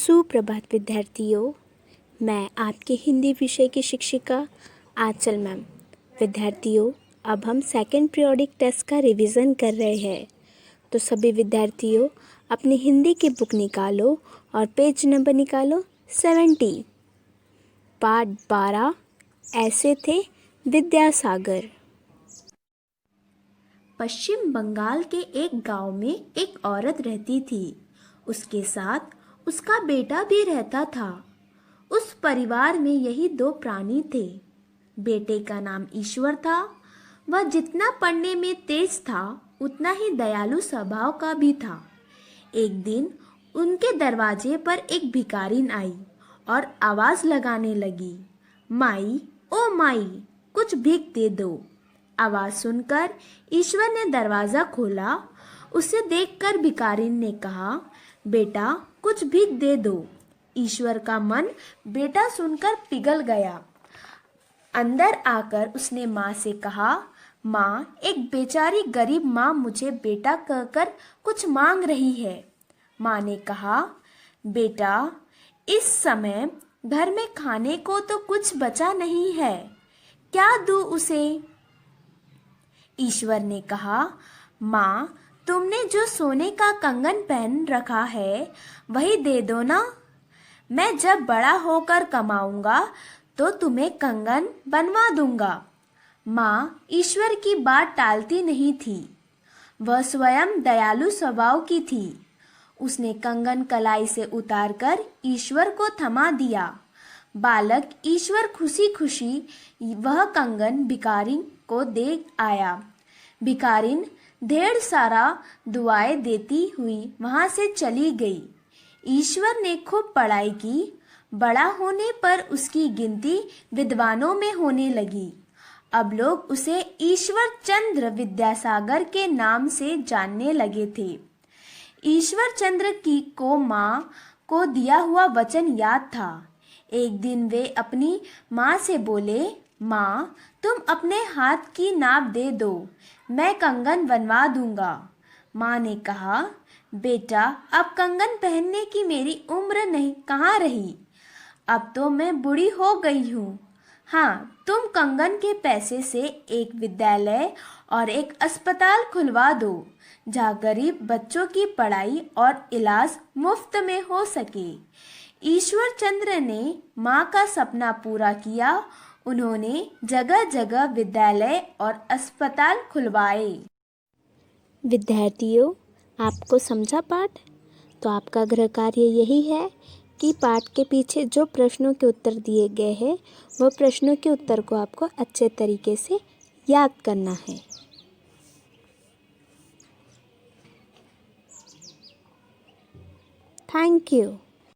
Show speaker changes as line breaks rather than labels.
सुप्रभात विद्यार्थियों, मैं आपके हिंदी विषय की शिक्षिका आंचल मैम। विद्यार्थियों, अब हम सेकंड पीरियोडिक टेस्ट का रिवीजन कर रहे हैं। तो सभी विद्यार्थियों अपनी हिंदी की बुक निकालो और पेज नंबर निकालो 70। पाठ 12 ऐसे थे विद्यासागर। पश्चिम बंगाल के एक गांव में एक औरत रहती थी। उसके साथ उसका बेटा भी रहता था। उस परिवार में यही दो प्राणी थे। बेटे का नाम ईश्वर था। वह जितना पढ़ने में तेज था उतना ही दयालु स्वभाव का भी था। एक दिन उनके दरवाजे पर एक भिखारिन आई और आवाज लगाने लगी, माई ओ माई, कुछ भीख दे दो। आवाज सुनकर ईश्वर ने दरवाजा खोला। उसे देखकर भिखारिन ने कहा, बेटा कुछ भीख दे दो। ईश्वर का मन बेटा सुनकर पिघल गया। अंदर आकर उसने माँ से कहा, माँ, एक बेचारी गरीब माँ मुझे बेटा कहकर कुछ मांग रही है। माँ ने कहा, बेटा इस समय घर में खाने को तो कुछ बचा नहीं है, क्या दूँ उसे? ईश्वर ने कहा, माँ, तुमने जो सोने का कंगन पहन रखा है वही दे दो ना। मैं जब बड़ा होकर कमाऊंगा तो तुम्हें कंगन बनवा दूंगा। माँ ईश्वर की बात टालती नहीं थी। वह स्वयं दयालु स्वभाव की थी। उसने कंगन कलाई से उतारकर ईश्वर को थमा दिया। बालक ईश्वर खुशी खुशी वह कंगन भिखारिन को दे आया। भिखारिन ढेर सारा दुआएं देती हुई वहां से चली गई। ईश्वर ने खूब पढ़ाई की। बड़ा होने पर उसकी गिनती विद्वानों में होने लगी। अब लोग उसे ईश्वर चंद्र विद्यासागर के नाम से जानने लगे थे। ईश्वर चंद्र की को माँ को दिया हुआ वचन याद था। एक दिन वे अपनी माँ से बोले, माँ, तुम अपने हाथ की नाप दे दो, मैं कंगन बनवा दूंगा। माँ ने कहा, बेटा अब कंगन पहनने की मेरी उम्र नहीं कहाँ रही, अब तो मैं बूढ़ी हो गई हूँ। हाँ, तुम कंगन के पैसे से एक विद्यालय और एक अस्पताल खुलवा दो जहाँ गरीब बच्चों की पढ़ाई और इलाज मुफ्त में हो सके। ईश्वर चंद्र ने माँ का सपना पूरा किया। उन्होंने जगह जगह विद्यालय और अस्पताल खुलवाए। विद्यार्थियों, आपको समझा पाठ? तो आपका गृह कार्य यही है कि पाठ के पीछे जो प्रश्नों के उत्तर दिए गए हैं वो प्रश्नों के उत्तर को आपको अच्छे तरीके से याद करना है। Thank you.